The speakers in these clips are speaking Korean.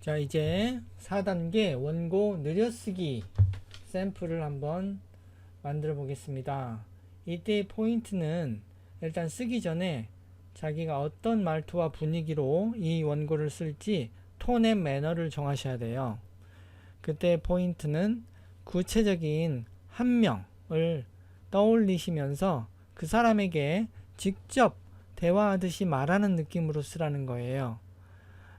자, 이제 4단계 원고 느려쓰기 샘플을 한번 만들어 보겠습니다. 이때의 포인트는 일단 쓰기 전에 자기가 어떤 말투와 분위기로 이 원고를 쓸지 톤 앤 매너를 정하셔야 돼요. 그때 포인트는 구체적인 한 명을 떠올리시면서 그 사람에게 직접 대화하듯이 말하는 느낌으로 쓰라는 거예요.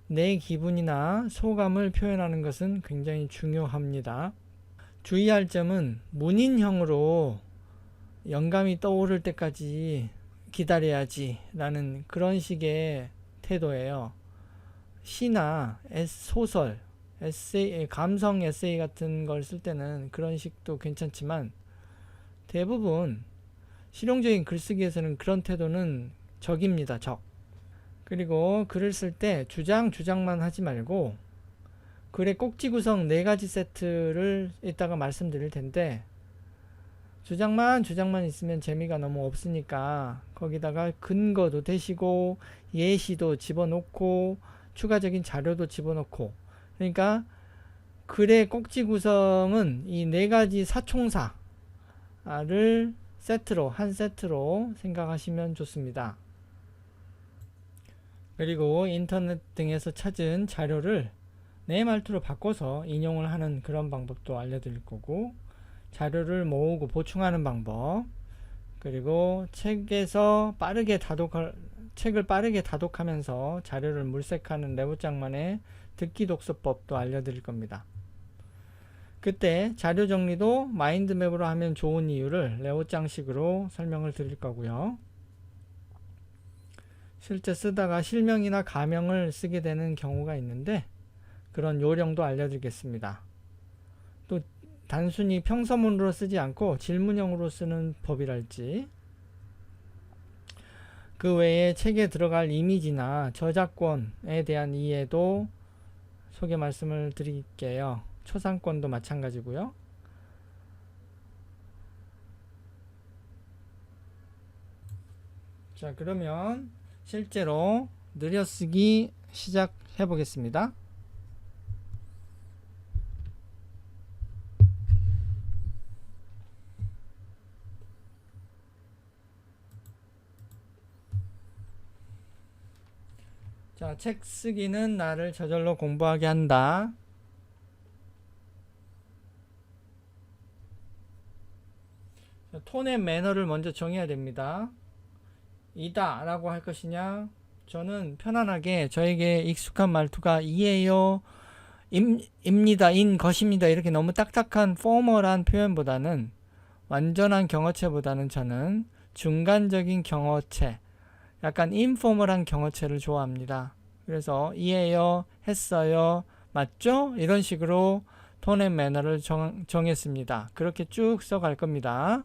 내 기분이나 소감을 표현하는 것은 굉장히 중요합니다. 주의할 점은 문인형으로 영감이 떠오를 때까지 기다려야지 라는 그런 식의 태도예요. 시나 소설, 에세이, 감성 에세이 같은 걸 쓸 때는 그런 식도 괜찮지만 대부분 실용적인 글쓰기에서는 그런 태도는 적입니다. 적. 그리고 글을 쓸 때 주장만 하지 말고 글의 꼭지 구성 4가지 세트를 이따가 말씀드릴 텐데 주장만 있으면 재미가 너무 없으니까 거기다가 근거도 대시고 예시도 집어넣고 추가적인 자료도 집어넣고, 그러니까 글의 꼭지 구성은 이 4가지 사총사를 한 세트로 생각하시면 좋습니다. 그리고 인터넷 등에서 찾은 자료를 내 말투로 바꿔서 인용을 하는 그런 방법도 알려드릴 거고, 자료를 모으고 보충하는 방법, 그리고 책을 빠르게 다독하면서 자료를 물색하는 레오장만의 듣기 독서법도 알려드릴 겁니다. 그때 자료 정리도 마인드맵으로 하면 좋은 이유를 레오장식으로 설명을 드릴 거고요. 실제 쓰다가 실명이나 가명을 쓰게 되는 경우가 있는데 그런 요령도 알려드리겠습니다. 또 단순히 평서문으로 쓰지 않고 질문형으로 쓰는 법이랄지, 그 외에 책에 들어갈 이미지나 저작권에 대한 이해도 소개 말씀을 드릴게요. 초상권도 마찬가지고요. 자, 그러면 실제로 느려쓰기 시작해 보겠습니다. 자, 책 쓰기는 나를 저절로 공부하게 한다. 자, 톤의 매너를 먼저 정해야 됩니다. 이다 라고 할 것이냐, 저는 편안하게 저에게 익숙한 말투가 이에요, 입니다, 것입니다 이렇게 너무 딱딱한 포멀한 표현보다는, 완전한 경어체보다는 저는 중간적인 경어체, 약간 인포멀한 경어체를 좋아합니다. 그래서 이에요, 했어요, 맞죠? 이런 식으로 톤 앤 매너를 정했습니다. 그렇게 쭉 써갈 겁니다.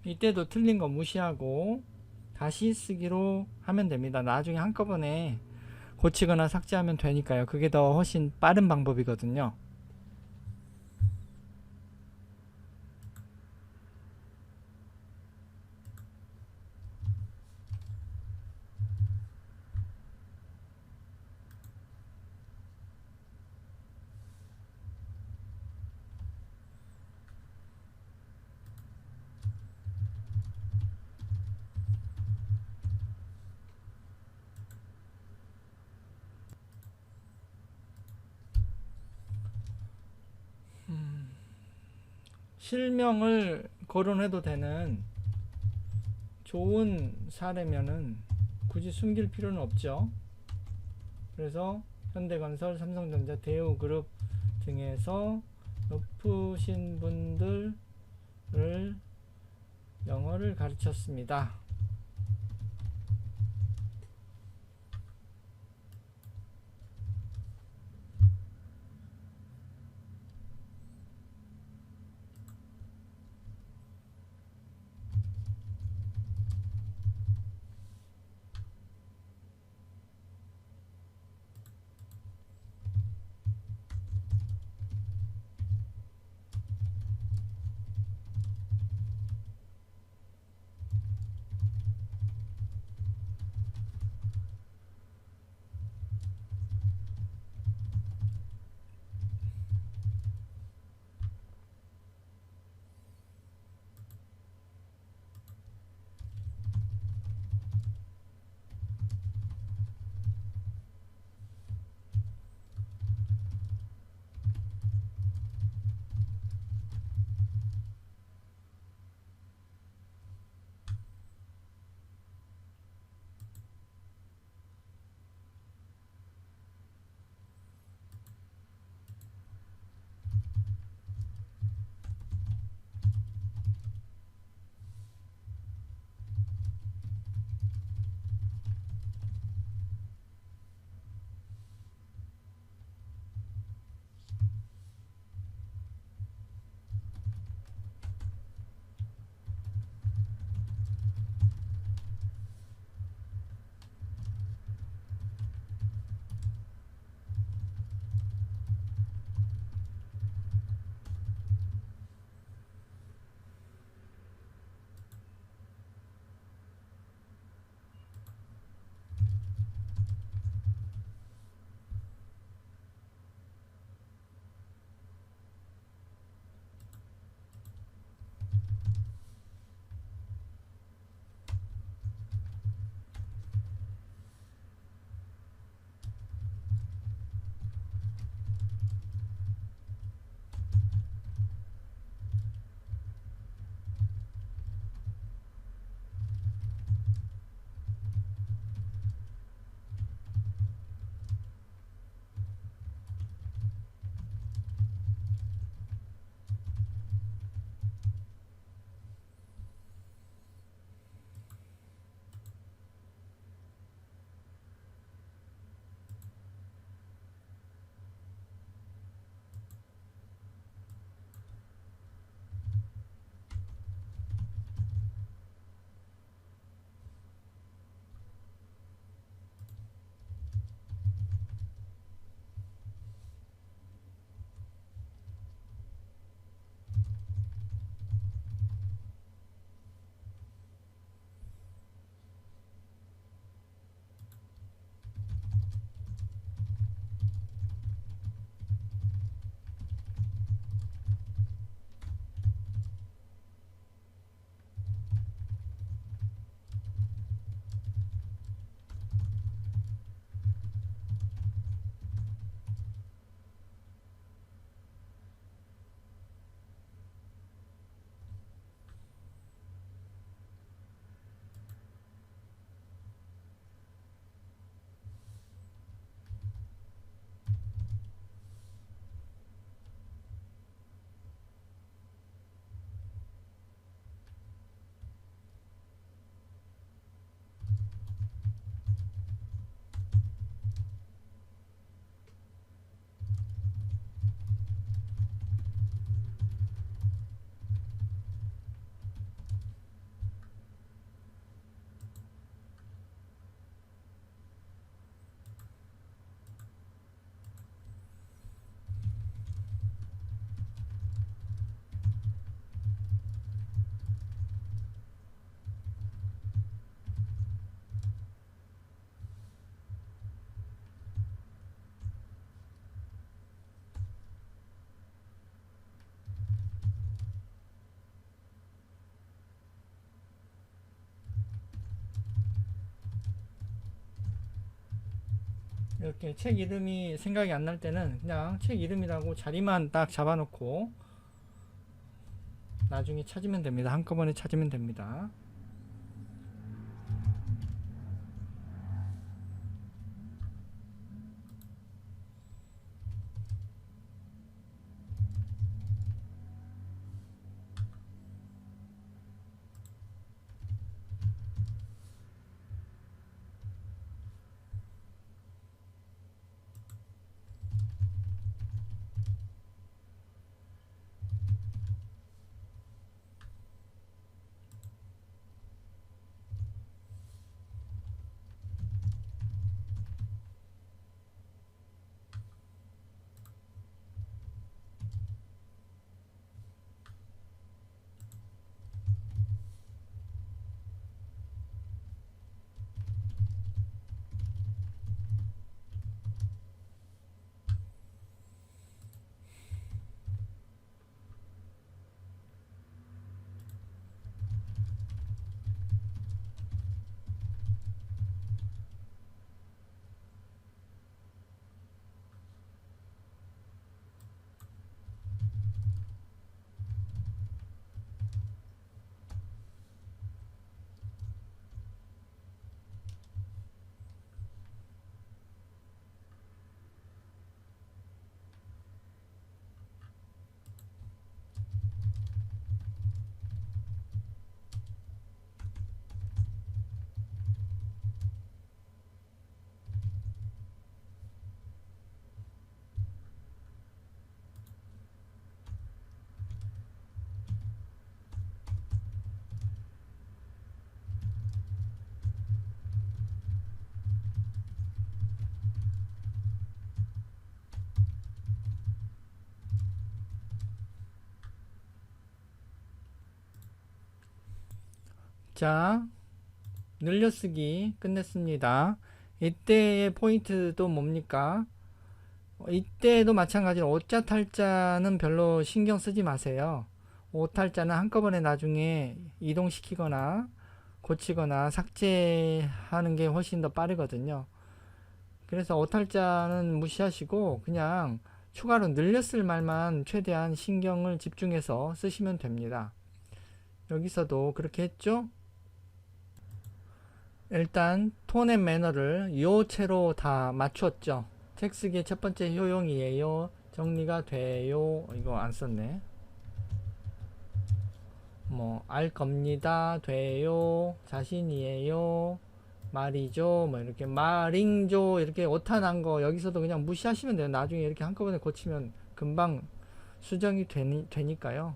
이때도 틀린 거 무시하고 다시 쓰기로 하면 됩니다. 나중에 한꺼번에 고치거나 삭제하면 되니까요. 그게 더 훨씬 빠른 방법이거든요. 실명을 거론해도 되는 좋은 사례면은 굳이 숨길 필요는 없죠. 그래서 현대건설, 삼성전자, 대우그룹 등에서 높으신 분들을 영어를 가르쳤습니다. 이렇게 책 이름이 생각이 안 날 때는 그냥 책 이름이라고 자리만 딱 잡아놓고, 나중에 찾으면 됩니다. 한꺼번에 찾으면 됩니다. 자, 늘려쓰기 끝냈습니다. 이때의 포인트도 뭡니까? 이때도 마찬가지로 오자 탈자는 별로 신경 쓰지 마세요. 오탈자는 한꺼번에 나중에 이동시키거나 고치거나 삭제하는 게 훨씬 더 빠르거든요. 그래서 오탈자는 무시하시고 그냥 추가로 늘렸을 말만 최대한 신경을 집중해서 쓰시면 됩니다. 여기서도 그렇게 했죠? 일단 톤 앤 매너를 요 채로 다 맞췄죠. 책쓰기의 첫 번째 효용이에요. 정리가 돼요. 이거 안 썼네. 뭐 알 겁니다. 돼요. 자신이에요. 말이죠. 뭐 이렇게 말인죠. 이렇게 오타난 거 여기서도 그냥 무시하시면 돼요. 나중에 이렇게 한꺼번에 고치면 금방 수정이 되니까요.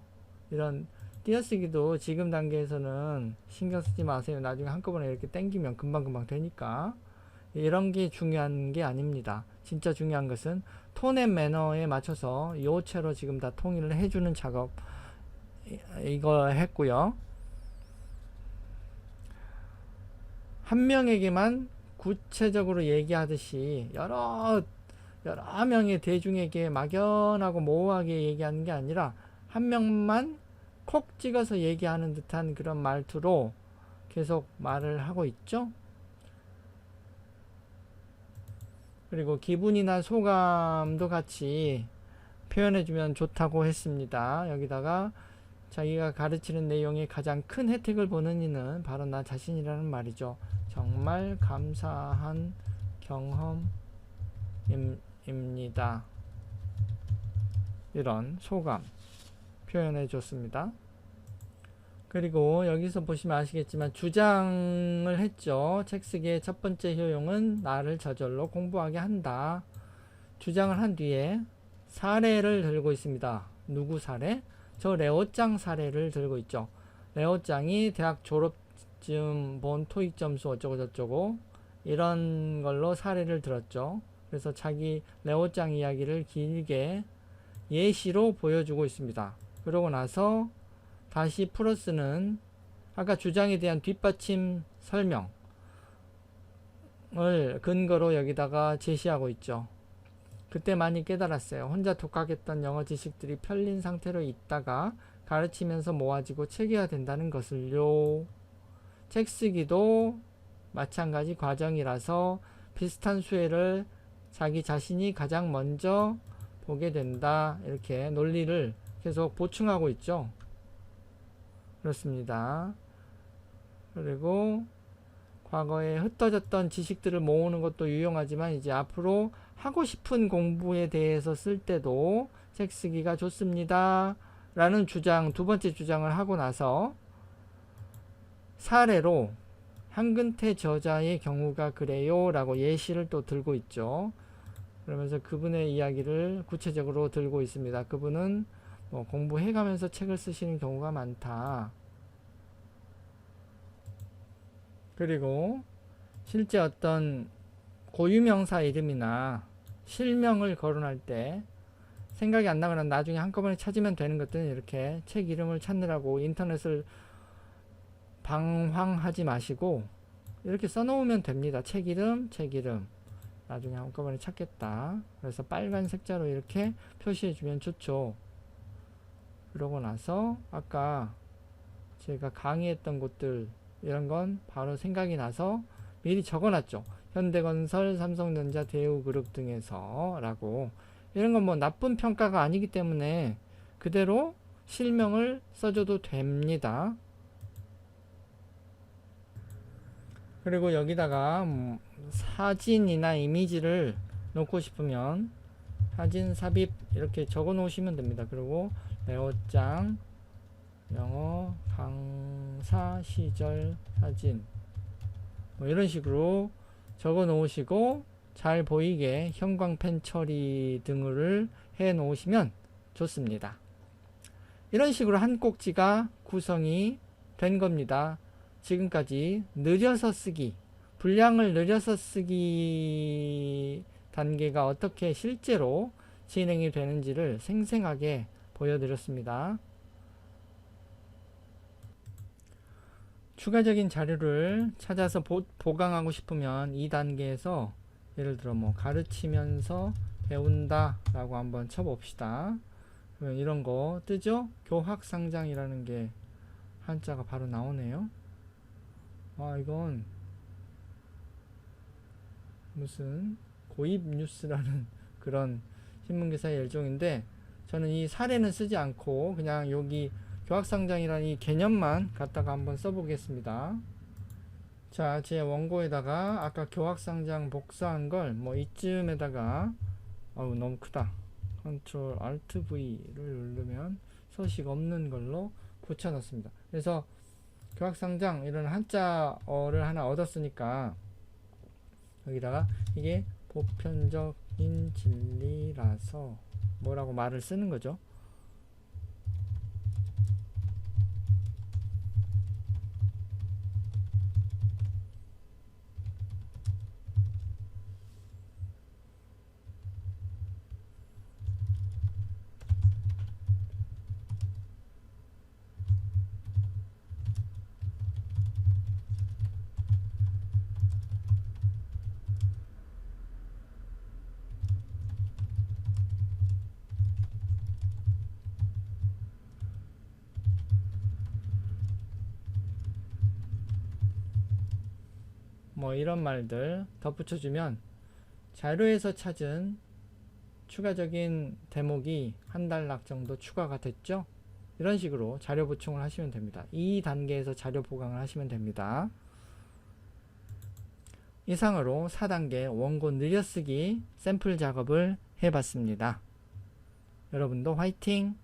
이런 띄어쓰기도 지금 단계에서는 신경 쓰지 마세요. 나중에 한꺼번에 이렇게 땡기면 금방금방 되니까. 이런 게 중요한 게 아닙니다. 진짜 중요한 것은 톤 앤 매너에 맞춰서 요 채로 지금 다 통일을 해주는 작업 이거 했고요. 한 명에게만 구체적으로 얘기하듯이 여러 명의 대중에게 막연하고 모호하게 얘기하는 게 아니라 한 명만 콕 찍어서 얘기하는 듯한 그런 말투로 계속 말을 하고 있죠. 그리고 기분이나 소감도 같이 표현해주면 좋다고 했습니다. 여기다가 자기가 가르치는 내용에 가장 큰 혜택을 보는 이는 바로 나 자신이라는 말이죠. 정말 감사한 경험입니다. 이런 소감 표현해 줬습니다. 그리고 여기서 보시면 아시겠지만 주장을 했죠. 책쓰기의 첫 번째 효용은 나를 저절로 공부하게 한다. 주장을 한 뒤에 사례를 들고 있습니다. 누구 사례? 저 레오짱 사례를 들고 있죠. 레오짱이 대학 졸업쯤 본 토익 점수 어쩌고 저쩌고 이런 걸로 사례를 들었죠. 그래서 자기 레오짱 이야기를 길게 예시로 보여주고 있습니다. 그러고 나서 다시 플러스는 아까 주장에 대한 뒷받침 설명을 근거로 여기다가 제시하고 있죠. 그때 많이 깨달았어요. 혼자 독학했던 영어 지식들이 편린 상태로 있다가 가르치면서 모아지고 체계화된다는 것을요. 책쓰기도 마찬가지 과정이라서 비슷한 수혜를 자기 자신이 가장 먼저 보게 된다. 이렇게 논리를 계속 보충하고 있죠. 그렇습니다. 그리고 과거에 흩어졌던 지식들을 모으는 것도 유용하지만 이제 앞으로 하고 싶은 공부에 대해서 쓸 때도 책 쓰기가 좋습니다. 라는 주장, 두 번째 주장을 하고 나서 사례로 한근태 저자의 경우가 그래요 라고 예시를 또 들고 있죠. 그러면서 그분의 이야기를 구체적으로 들고 있습니다. 그분은 뭐 공부해가면서 책을 쓰시는 경우가 많다. 그리고 실제 어떤 고유명사 이름이나 실명을 거론할 때 생각이 안 나거나 나중에 한꺼번에 찾으면 되는 것들은 이렇게 책 이름을 찾느라고 인터넷을 방황하지 마시고 이렇게 써놓으면 됩니다. 책 이름, 책 이름. 나중에 한꺼번에 찾겠다. 그래서 빨간 색자로 이렇게 표시해주면 좋죠. 그러고 나서 아까 제가 강의했던 곳들 이런 건 바로 생각이 나서 미리 적어놨죠. 현대건설, 삼성전자, 대우그룹 등에서 라고. 이런 건 뭐 나쁜 평가가 아니기 때문에 그대로 실명을 써줘도 됩니다. 그리고 여기다가 사진이나 이미지를 놓고 싶으면 사진 삽입 이렇게 적어 놓으시면 됩니다. 그리고 레오짱 영어 강사 시절 사진 뭐 이런 식으로 적어 놓으시고 잘 보이게 형광펜 처리 등을 해 놓으시면 좋습니다. 이런 식으로 한 꼭지가 구성이 된 겁니다. 지금까지 느려서 쓰기, 분량을 늘려서 쓰기 단계가 어떻게 실제로 진행이 되는지를 생생하게 보여드렸습니다. 추가적인 자료를 찾아서 보강하고 싶으면 이 단계에서 예를 들어 뭐 가르치면서 배운다 라고 한번 쳐봅시다. 그러면 이런 거 뜨죠? 교학상장이라는 게 한자가 바로 나오네요. 이건 무슨 고입 뉴스라는 그런 신문기사의 일종인데 저는 이 사례는 쓰지 않고 그냥 여기 교학상장이라는 이 개념만 갖다가 한번 써보겠습니다. 자, 제 원고에다가 아까 교학상장 복사한 걸 뭐 이쯤에다가 너무 크다. Ctrl Alt V를 누르면 서식 없는 걸로 붙여놨습니다. 그래서 교학상장 이런 한자어를 하나 얻었으니까 여기다가 이게 보편적인 진리라서 뭐라고 말을 쓰는 거죠. 뭐 이런 말들 덧붙여주면 자료에서 찾은 추가적인 대목이 한 단락 정도 추가가 됐죠. 이런 식으로 자료 보충을 하시면 됩니다. 이 단계에서 자료 보강을 하시면 됩니다. 이상으로 4단계 원고 늘려쓰기 샘플 작업을 해봤습니다. 여러분도 화이팅!